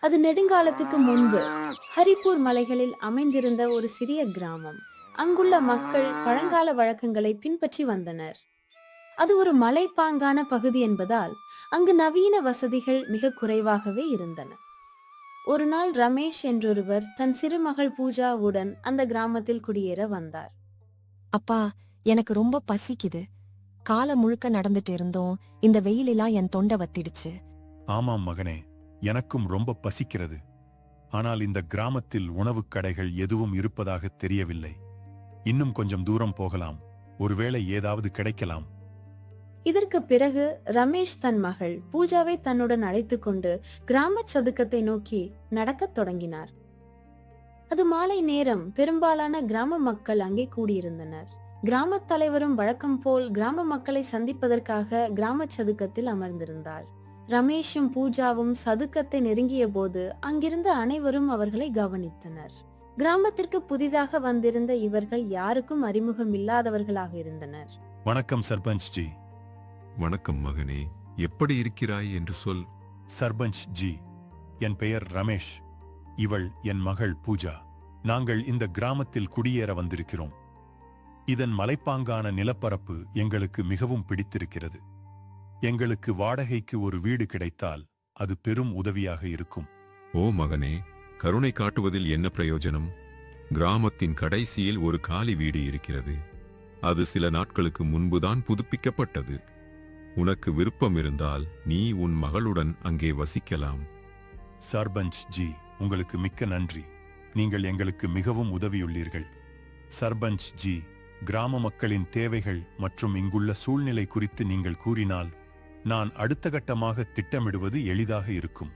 அது நெடுங்காலத்துக்கு முன்பு ஹரிப்பூர் மலைகளில் அமைந்திருந்த ஒரு சிறிய கிராமம். அங்குள்ள மக்கள் பழங்கால வழக்கங்களை பின்பற்றி வந்தனர். அது ஒரு மலைப்பாங்கான பகுதி என்பதால் அங்கு நவீன வசதிகள் மிக குறைவாகவே இருந்தன. ஒரு நாள் ரமேஷ் என்றொருவர் தன் சிறுமகள் பூஜாவுடன் அந்த கிராமத்தில் குடியேற வந்தார். அப்பா, எனக்கு ரொம்ப பசிக்குது. காலம் முழுக்க நடந்துட்டு இருந்தோம். இந்த வெயிலெல்லாம் என் தொண்டை வத்திடுச்சு. ஆமாம் மகனே, எனக்கும் ரொம்ப பசிக்கிறது. ஆனால் இந்த கிராமத்தில் உணவுக் கடைகள் எதுவும் இருப்பதாக தெரியவில்லை. இன்னும் கொஞ்சம் தூரம் போகலாம், ஒருவேளை ஏதாவது கிடைக்கலாம். இதற்கு பிறகு ரமேஷ் தன் மகள் பூஜாவை தன்னுடன் அழைத்துக் கொண்டு கிராம சதுக்கத்தை நோக்கி நடக்கத் தொடங்கினார். அது மாலை நேரம். பெரும்பாலான கிராம மக்கள் அங்கே கூடியிருந்தனர். கிராமத் தலைவரும் வழக்கம் போல் கிராம மக்களை சந்திப்பதற்காக கிராம சதுக்கத்தில் அமர்ந்திருந்தார். ரமேஷும் பூஜாவும் சதுக்கத்தை நெருங்கிய போது அங்கிருந்த அனைவரும் அவர்களை கவனித்தனர். கிராமத்திற்கு புதிதாக வந்திருந்த இவர்கள் யாருக்கும் அறிமுகம் இல்லாதவர்களாக இருந்தனர். வணக்கம் சர்பஞ்ச் ஜி. வணக்கம் மகனே, எப்படி இருக்கிறாய் என்று சொல். சர்பஞ்ச் ஜி, என் பெயர் ரமேஷ். இவள் என் மகள் பூஜா. நாங்கள் இந்த கிராமத்தில் குடியேற வந்திருக்கிறோம். இதன் மலைப்பாங்கான நிலப்பரப்பு எங்களுக்கு மிகவும் பிடித்திருக்கிறது. எங்களுக்கு வாடகைக்கு ஒரு வீடு கிடைத்தால் அது பெரும் உதவியாக இருக்கும். ஓ மகனே, கருணை காட்டுவதில் என்ன பிரயோஜனம்? கிராமத்தின் கடைசியில் ஒரு காலி வீடு இருக்கிறது. அது சில நாட்களுக்கு முன்புதான் புதுப்பிக்கப்பட்டது. உனக்கு விருப்பம் இருந்தால் நீ உன் மகளுடன் அங்கே வசிக்கலாம். சர்பஞ்ச் ஜி, உங்களுக்கு மிக்க நன்றி. நீங்கள் எங்களுக்கு மிகவும் உதவியுள்ளீர்கள். சர்பஞ்ச் ஜி, கிராம மக்களின் தேவைகள் மற்றும் இங்குள்ள சூழ்நிலை குறித்து நீங்கள் கூறினால் நான் அடுத்த கட்டமாக திட்டமிடுவது எளிதாக இருக்கும்.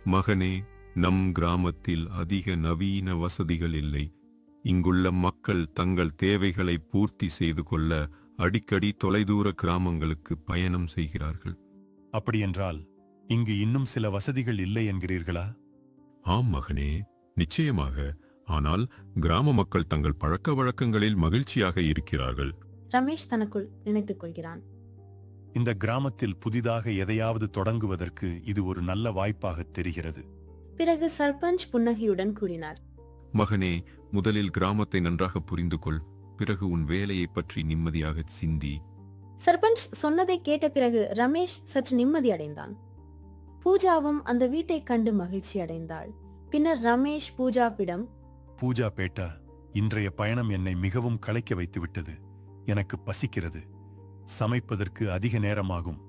மகனே, நம் கிராமத்தில் அதிக நவீன வசதிகள் இல்லை. இங்குள்ள மக்கள் தங்கள் தேவைகளை பூர்த்தி செய்து கொள்ள அடிக்கடி தொலைதூர கிராமங்களுக்கு பயணம் செய்கிறார்கள். அப்படியென்றால் இங்கு இன்னும் சில வசதிகள் இல்லை என்கிறீர்களா? ஆம் மகனே, நிச்சயமாக. ஆனால் கிராம மக்கள் தங்கள் பழக்க வழக்கங்களில் மகிழ்ச்சியாக இருக்கிறார்கள். ரமேஷ் தனக்குள் நினைத்துக் கொள்கிறான். இந்த கிராமத்தில் புதிதாக எதையாவது தொடங்குவதற்கு இது ஒரு நல்ல வாய்ப்பாக தெரிகிறது. பிறகு சர்பஞ்ச் புன்னகையுடன் கூறினார். மகனே, முதலில் கிராமத்தை நன்றாக புரிந்து கொள். பிறகு உன் வேலையை பற்றி நிம்மதியாக சிந்தி. சர்பஞ்ச் சொன்னதை கேட்ட பிறகு ரமேஷ் சற்று நிம்மதி அடைந்தான். பூஜாவும் அந்த வீட்டை கண்டு மகிழ்ச்சி அடைந்தாள். பின்னர் ரமேஷ் பூஜாவிடம், பூஜா பேட்டா, இன்றைய பயணம் என்னை மிகவும் களைக்க வைத்துவிட்டது. எனக்கு பசிக்கிறது. சமைப்பதற்கு அதிக நேரமாகும்.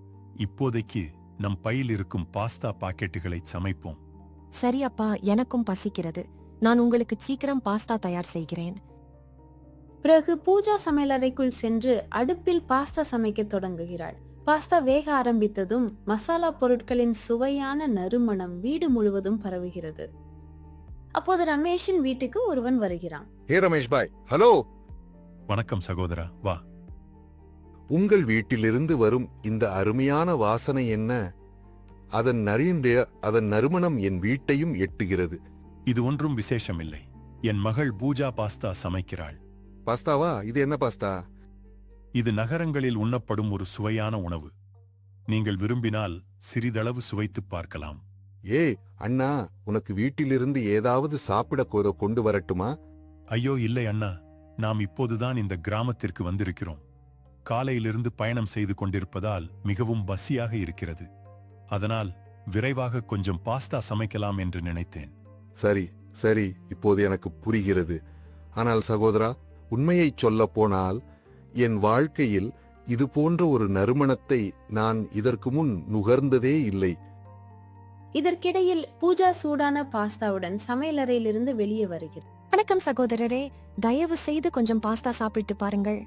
இப்போதைக்கு நம் பையில் இருக்கும் பாஸ்தா பாக்கெட்டுகளை சமைப்போம். சரி அப்பா, எனக்கும் பசிக்கிறது. நான் உங்களுக்கு சீக்கிரம் பாஸ்தா தயார் செய்கிறேன். பிறகு பூஜா சமையலறைக்குள் சென்று அடுப்பில் பாஸ்தா சமைக்க தொடங்குகிறாள். பாஸ்தா வேக ஆரம்பித்ததும் மசாலா பொருட்களின் சுவையான நறுமணம் வீடு முழுவதும் பரவுகிறது. அப்போது ரமேஷின் வீட்டுக்கு ஒருவன் வருகிறான். ஹே ரமேஷ் பாய், ஹலோ. வணக்கம் சகோதரா, வா. உங்கள் வீட்டிலிருந்து வரும் இந்த அருமையான வாசனை என்ன? அதன் நறுமணம் என் வீட்டையும் எட்டுகிறது. இது ஒன்றும் விசேஷமில்லை. என் மகள் பூஜா பாஸ்தா சமைக்கிறாள். பாஸ்தாவா? இது என்ன பாஸ்தா? இது நகரங்களில் உண்ணப்படும் ஒரு சுவையான உணவு. நீங்கள் விரும்பினால் சிறிதளவு சுவைத்துப் பார்க்கலாம். ஏய் அண்ணா, உனக்கு வீட்டிலிருந்து ஏதாவது சாப்பிட கொண்டு வரட்டுமா? ஐயோ இல்லை அண்ணா, நாம் இப்போதுதான் இந்த கிராமத்திற்கு வந்திருக்கிறோம். காலையிலிருந்து பயணம் செய்து கொண்டிருப்பதால் மிகவும் பசியாக இருக்கிறது. அதனால் விரைவாக கொஞ்சம் பாஸ்தா சமைக்கலாம் என்று நினைத்தேன். சரி சரி, இப்போது எனக்கு புரிகிறது. ஆனால் சகோதரா, உண்மையைச் சொல்ல போனால் என் வாழ்க்கையில் இது போன்ற ஒரு நறுமணத்தை நான் இதற்கு முன் நுகர்ந்ததே இல்லை. இதற்கிடையில் பூஜா சூடான பாஸ்தாவுடன் சமையலறையிலிருந்து வெளியே வருகிறார். வணக்கம் சகோதரரே, தயவு செய்து கொஞ்சம் பாஸ்தா சாப்பிட்டு பாருங்கள்.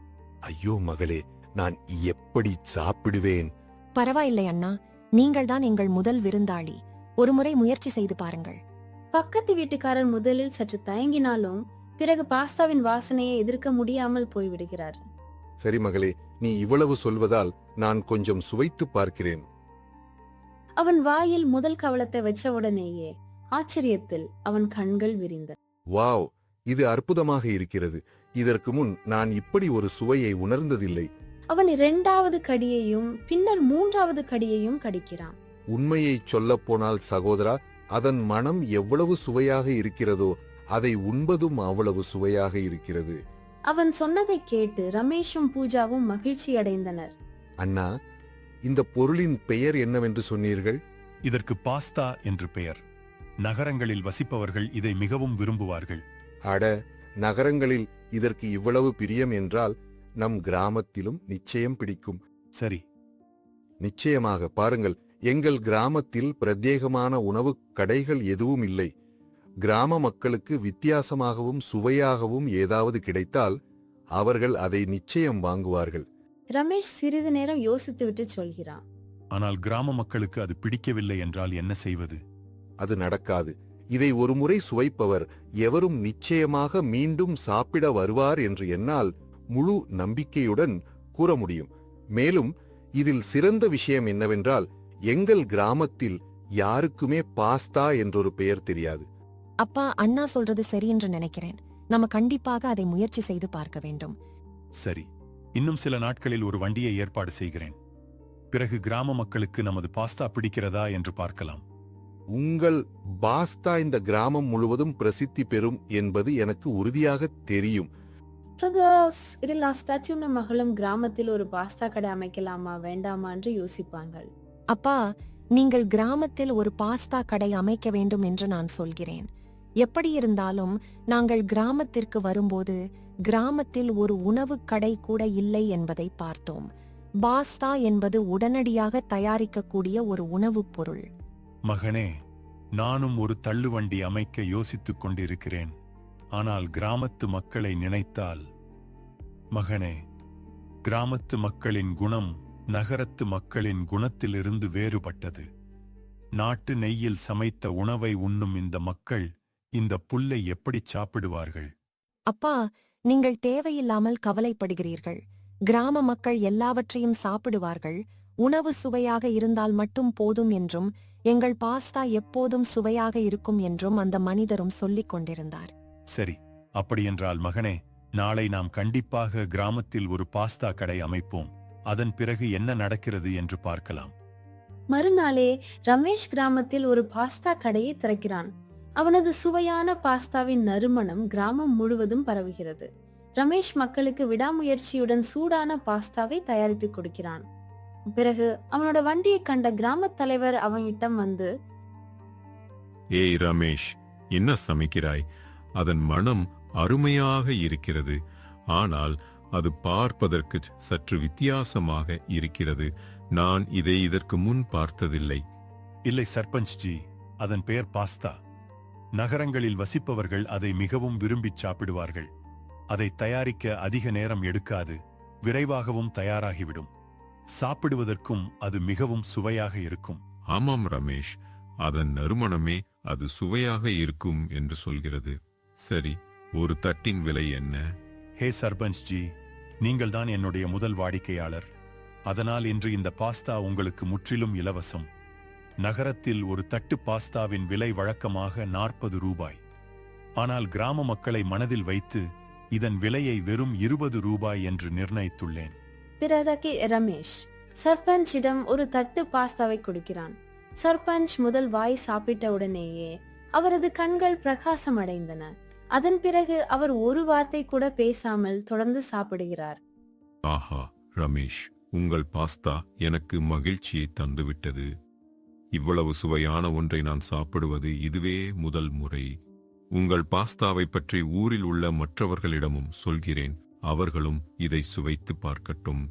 ஐயோ மகளே, நான் எப்படி சாப்பிடுவேன்? பரவாயில்லை அண்ணா, நீங்கள்தான் எங்கள் முதல் விருந்தாளி. ஒருமுறை முயற்சி செய்து பாருங்கள். பக்கத்து வீட்டுக்காரர் முதலில் சற்று தயங்கினாலும் பிறகு பாஸ்தாவின் வாசனையை எதிர்க்க முடியாமல் போய்விடுகிறார். சரி மகளே, நீ இவ்வளவு சொல்வதால் நான் கொஞ்சம் சுவைத்து பார்க்கிறேன். அவன் வாயில் முதல் கவளத்தை வச்சவுடனேயே ஆச்சரியத்தில் அவன் கண்கள் விரிந்தன. வாவ், இது அற்புதமாக இருக்கிறது. இதற்கு முன் நான் இப்படி ஒரு சுவையை உணர்ந்ததில்லை. அவன் இரண்டாவது கடியையும் பின்னர் மூன்றாவது கடியையும் கடிக்கிறான். உண்மையை சொல்ல போனால் சகோதரா, அதன் மனம் எவ்வளவு சுவையாக இருக்கிறதோ அதை உண்பதும் அவ்வளவு சுவையாக இருக்கிறது. அவன் சொன்னதை கேட்டு ரமேஷும் பூஜாவும் மகிழ்ச்சி அடைந்தனர். அண்ணா, இந்த பொருளின் பெயர் என்னவென்று சொன்னீர்கள்? இதற்கு பாஸ்தா என்று பெயர். நகரங்களில் வசிப்பவர்கள் இதை மிகவும் விரும்புவார்கள். அட, நகரங்களில் இதற்கு இவ்வளவு பிரியம் என்றால் நம் கிராமத்திலும் நிச்சயம் பிடிக்கும். சரி, நிச்சயமாக. பாருங்கள், எங்கள் கிராமத்தில் பிரத்யேகமான உணவு கடைகள் எதுவும் இல்லை. கிராம மக்களுக்கு வித்தியாசமாகவும் சுவையாகவும் ஏதாவது கிடைத்தால் அவர்கள் அதை நிச்சயம் வாங்குவார்கள். ரமேஷ் சிறிது நேரம் யோசித்துவிட்டு சொல்கிறான். ஆனால் கிராம மக்களுக்கு அது பிடிக்கவில்லை என்றால் என்ன செய்வது? அது நடக்காது. இதை ஒருமுறை சுவைப்பவர் எவரும் நிச்சயமாக மீண்டும் சாப்பிட வருவார் என்று என்னால் முழு நம்பிக்கையுடன் கூற முடியும். மேலும் இதில் சிறந்த விஷயம் என்னவென்றால், எங்கள் கிராமத்தில் யாருக்குமே பாஸ்தா என்றொரு பெயர் தெரியாது. அப்பா, அண்ணா சொல்றது சரி என்று நினைக்கிறேன். நம்ம கண்டிப்பாக அதை முயற்சி செய்து பார்க்க வேண்டும். சரி, இன்னும் சில நாட்களில் ஒரு வண்டியை ஏற்பாடு செய்கிறேன். பிறகு கிராம மக்களுக்கு நமது பாஸ்தா பிடிக்கிறதா என்று பார்க்கலாம். உங்கள் பாஸ்தா இந்த கிராமம் முழுவதும் பிரசித்தி பெறும் என்பது எனக்கு உறுதியாக தெரியும். பிரகாஷ், இதில் அஸ்டாச்சும் மகளும் கிராமத்தில் ஒரு பாஸ்தா கடை அமைக்கலாமா வேண்டாமா என்று யோசிப்பாங்கள். அப்பா, நீங்கள் கிராமத்தில் ஒரு பாஸ்தா கடை அமைக்க வேண்டும் என்று நான் சொல்கிறேன். எப்படி இருந்தாலும் நாங்கள் கிராமத்திற்கு வரும்போது கிராமத்தில் ஒரு உணவு கடை கூட இல்லை என்பதை பார்த்தோம். பாஸ்தா என்பது உடனடியாக தயாரிக்கக்கூடிய ஒரு உணவுப் பொருள். மகனே, நானும் ஒரு தள்ளுவண்டி அமைக்க யோசித்துக் கொண்டிருக்கிறேன். ஆனால் கிராமத்து மக்களை நினைத்தால்... மகனே, கிராமத்து மக்களின் குணம் நகரத்து மக்களின் குணத்திலிருந்து வேறுபட்டது. நாட்டு நெய்யில் சமைத்த உணவை உண்ணும் இந்த மக்கள் இந்த புல்லை எப்படி சாப்பிடுவார்கள்? அப்பா, நீங்கள் தேவையில்லாமல் கவலைப்படுகிறீர்கள். கிராம மக்கள் எல்லாவற்றையும் சாப்பிடுவார்கள். உணவு சுவையாக இருந்தால் மட்டும் போதும் என்றும் எங்கள் பாஸ்தா எப்போதும் சுவையாக இருக்கும் என்றும் அந்த மனிதரும் சொல்லிக் கொண்டிருந்தார். சரி, அப்படியென்றால் மகனே, நாளை நாம் கண்டிப்பாக கிராமத்தில் ஒரு பாஸ்தா கடை அமைப்போம். அதன் பிறகு என்ன நடக்கிறது என்று பார்க்கலாம். மறுநாளே ரமேஷ் கிராமத்தில் ஒரு பாஸ்தா கடையை திறக்கிறான். அவனது சுவையான பாஸ்தாவின் நறுமணம் கிராமம் முழுவதும் பரவுகிறது. ரமேஷ் மக்களுக்கு விடாமுயற்சியுடன் சூடான பாஸ்தாவை தயாரித்து கொடுக்கிறான். பிறகு அவனோட வண்டியை கண்ட கிராமத் தலைவர் அவனிடம் வந்து, ஏய் ரமேஷ், என்ன சமைக்கிறாய்? அதன் மனம் அருமையாக இருக்கிறது. ஆனால் அது பார்ப்பதற்கு சற்று வித்தியாசமாக இருக்கிறது. நான் இதை இதற்கு முன் பார்த்ததில்லை. இல்லை சர்பஞ்ச் ஜி, அதன் பெயர் பாஸ்தா. நகரங்களில் வசிப்பவர்கள் அதை மிகவும் விரும்பிச் சாப்பிடுவார்கள். அதை தயாரிக்க அதிக நேரம் எடுக்காது, விரைவாகவும் தயாராகிவிடும். சாப்பிடுவதற்கும் அது மிகவும் சுவையாக இருக்கும். ஆமாம் ரமேஷ், அதன் நறுமணமே அது சுவையாக இருக்கும் என்று சொல்கிறது. சரி, ஒரு தட்டின் விலை என்ன? ஹே சர்பஞ்ச் ஜி, நீங்கள்தான் என்னுடைய முதல் வாடிக்கையாளர். அதனால் இன்று இந்த பாஸ்தா உங்களுக்கு முற்றிலும் இலவசம். நகரத்தில் ஒரு தட்டு பாஸ்தாவின் விலை வழக்கமாக 40 ரூபாய். ஆனால் கிராம மக்களை மனதில் வைத்து இதன் விலையை வெறும் 20 ரூபாய் என்று நிர்ணயித்துள்ளேன். பிறகு ரமேஷ் சர்பஞ்சிடம் ஒரு தட்டு பாஸ்தாவை கொடுக்கிறான். சர்பஞ்ச் முதல் வாய் சாப்பிட்ட உடனேயே அவரது கண்கள் பிரகாசம் அடைந்தன. அதன் பிறகு அவர் ஒரு வார்த்தை கூட பேசாமல் தொடர்ந்து சாப்பிடுகிறார். ஆஹா ரமேஷ், உங்கள் பாஸ்தா எனக்கு மகிழ்ச்சியை தந்துவிட்டது. இவ்வளவு சுவையான ஒன்றை நான் சாப்பிடுவது இதுவே முதல் முறை. உங்கள் பாஸ்தாவை பற்றி ஊரில் உள்ள மற்றவர்களிடமும் சொல்கிறேன். அவர்களும் இதை சுவைத்து பார்க்கட்டும்.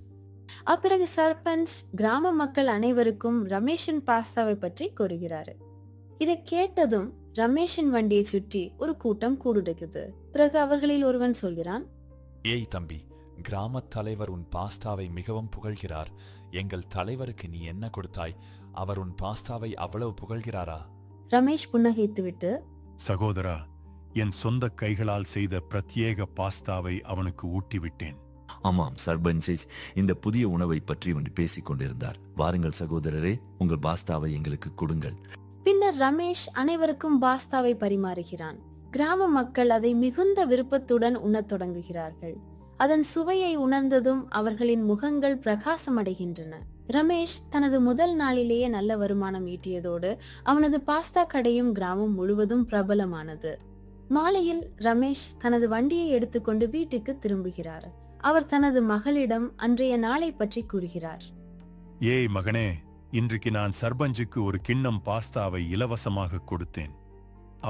அப்பிறகு சர்பஞ்ச் கிராம மக்கள் அனைவருக்கும் ரமேஷின் பாஸ்தாவை பற்றி கூறுகிறாரு. இதை கேட்டதும் ரமேஷின் வண்டியை சுற்றி ஒரு கூட்டம் கூடுகிறது. பிறகு அவர்களில் ஒருவன் சொல்கிறான், ஏய் தம்பி, கிராம தலைவர் உன் பாஸ்தாவை மிகவும் புகழ்கிறார். எங்கள் தலைவருக்கு நீ என்ன கொடுத்தாய்? அவர் உன் பாஸ்தாவை அவ்வளவு புகழ்கிறாரா? ரமேஷ் புன்னகைத்துவிட்டு, சகோதரா, என் சொந்த கைகளால் செய்த பிரத்யேக பாஸ்தாவை அவனுக்கு ஊட்டிவிட்டேன். ஆமாம் சர்பஞ்ச், இந்த புதிய உணவை பற்றி ஒன்று பேசிக் கொண்டிருந்தார். வாருங்கள் சகோதரரே, உங்கள் பாஸ்தாவை எங்களுக்கு கொடுங்கள். பின்னர் ரமேஷ் அனைவருக்கும் பாஸ்தாவை பரிமாறுகிறான். கிராம மக்கள் அதை மிகுந்த விருப்பத்துடன் உண்ணத் தொடங்குகிறார்கள். அதன் சுவையை உணர்ந்ததும் அவர்களின் முகங்கள் பிரகாசமடைகின்றன. ரமேஷ் தனது முதல் நாளிலேயே நல்ல வருமானம் ஈட்டியதோடு அவனது பாஸ்தா கடையும் கிராமம் முழுவதும் பிரபலமானது. மாலையில் ரமேஷ் தனது வண்டியை எடுத்துக்கொண்டு வீட்டுக்கு திரும்புகிறார். அவர் தனது மகளிடம் அன்றைய நாளை பற்றி கூறுகிறார். ஏய் மகனே, இன்றைக்கு நான் சர்பஞ்சுக்கு ஒரு கிண்ணம் பாஸ்தாவை இலவசமாக கொடுத்தேன்.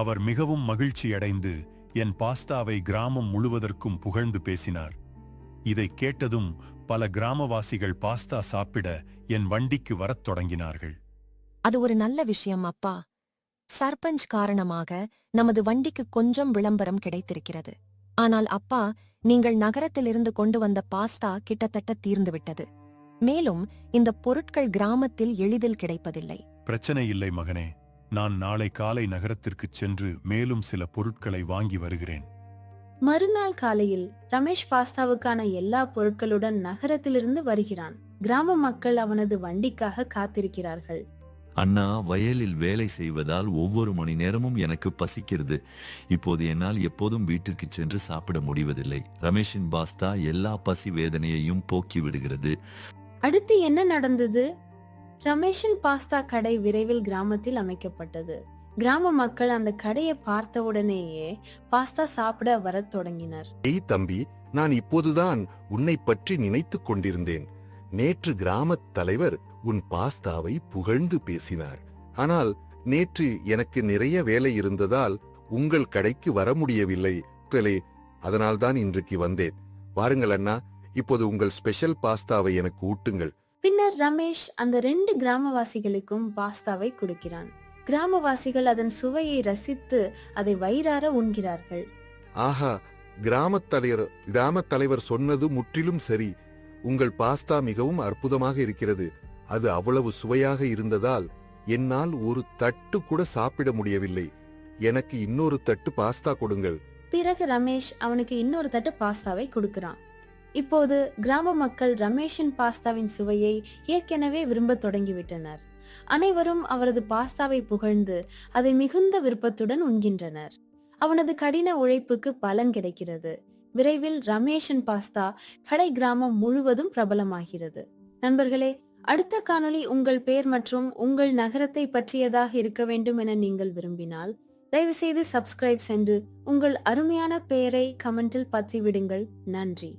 அவர் மிகவும் மகிழ்ச்சியடைந்து என் பாஸ்தாவை கிராமம் முழுவதற்கும் புகழ்ந்து பேசினார். இதை கேட்டதும் பல கிராமவாசிகள் பாஸ்தா சாப்பிட என் வண்டிக்கு வரத் தொடங்கினார்கள். அது ஒரு நல்ல விஷயம் அப்பா. சர்பஞ்ச் காரணமாக நமது வண்டிக்கு கொஞ்சம் விளம்பரம் கிடைத்திருக்கிறது. ஆனால் அப்பா, நீங்கள் நகரத்திலிருந்து கொண்டு வந்த பாஸ்தா கிட்டத்தட்ட தீர்ந்துவிட்டது. மேலும் இந்த பொருட்கள் கிராமத்தில் எளிதில் கிடைப்பதில்லை. பிரச்சனை இல்லை மகனே, நான் நாளை காலை நகரத்திற்குச் சென்று மேலும் சில பொருட்களை வாங்கி வருகிறேன். மறுநாள் காலையில் ரமேஷ் பாஸ்தாவுக்கான எல்லா பொருட்களுடன் நகரத்திலிருந்து வருகிறான். கிராம மக்கள் அவனது வண்டிக்காக காத்திருக்கிறார்கள். அண்ணா, வயலில் வேலை செய்வதால் ஒவ்வொரு மணி நேரமும் எனக்கு பசிக்கிறது. இப்போது என்னால் எப்போதும் வீட்டிற்கு சென்று சாப்பிட முடிவதில்லை. ரமேஷின் பாஸ்தா எல்லா பசி வேதனையையும் போக்கி விடுகிறது. அடுத்து என்ன நடந்தது? ரமேஷின் பாஸ்தா கடை விரைவில் கிராமத்தில் அமைக்கப்பட்டது. கிராம மக்கள் அந்த கடையை பார்த்தவுடனேயே பாஸ்தா சாப்பிட வரத் தொடங்கினர். ஏய் தம்பி, நான் இப்போதுதான் உன்னை பற்றி நினைத்துக் கொண்டிருந்தேன். நேற்று கிராமத் தலைவர் உன் பாஸ்தாவை புகழ்ந்து பேசினார். ஆனால் நேற்று எனக்கு நிறைய வேலை இருந்ததால் உங்கள் கடைக்கு வர முடியவில்லை. அதனால்தான் இன்றைக்கு வந்தேன். வாருங்கள் அண்ணா, இப்போது உங்கள் ஸ்பெஷல் பாஸ்தாவை எனக்கு ஊட்டுங்கள். பின்னர் ரமேஷ் அந்த 2 கிராமவாசிகளுக்கும் பாஸ்தாவை கொடுக்கிறான். கிராமவாசிகள் அதன் சுவையை ரசித்து அதை வயிறார உண்கிறார்கள். ஆஹா, கிராமத் தலைவர் சொன்னது முற்றிலும் சரி. உங்கள் பாஸ்தா மிகவும் அற்புதமாக இருக்கிறது. அது அவ்வளவு சுவையாக இருந்ததால் என்னால் ஒரு தட்டு கூட சாப்பிட முடியவில்லை. எனக்கு இன்னொரு தட்டு பாஸ்தா கொடுங்கள். பிறகு ரமேஷ் அவனுக்கு இன்னொரு தட்டு பாஸ்தாவை கொடுக்கிறான். இப்போது கிராம மக்கள் ரமேஷின் பாஸ்தாவின் சுவையை ஏற்கனவே விரும்ப தொடங்கிவிட்டனர். அனைவரும் அவரது பாஸ்தாவை புகழ்ந்து அதை மிகுந்த விருப்பத்துடன் உண்கின்றனர். அவனது கடின உழைப்புக்கு பலன் கிடைக்கிறது. விரைவில் ரமேஷின் பாஸ்தா கடை கிராமம் முழுவதும் பிரபலமாகிறது. நண்பர்களே, அடுத்த காணொளி உங்கள் பெயர் மற்றும் உங்கள் நகரத்தை பற்றியதாக இருக்க வேண்டும் என நீங்கள் விரும்பினால் தயவு செய்து சப்ஸ்கிரைப் செய்து உங்கள் அருமையான பெயரை கமெண்டில் பதிவிடுங்கள். நன்றி.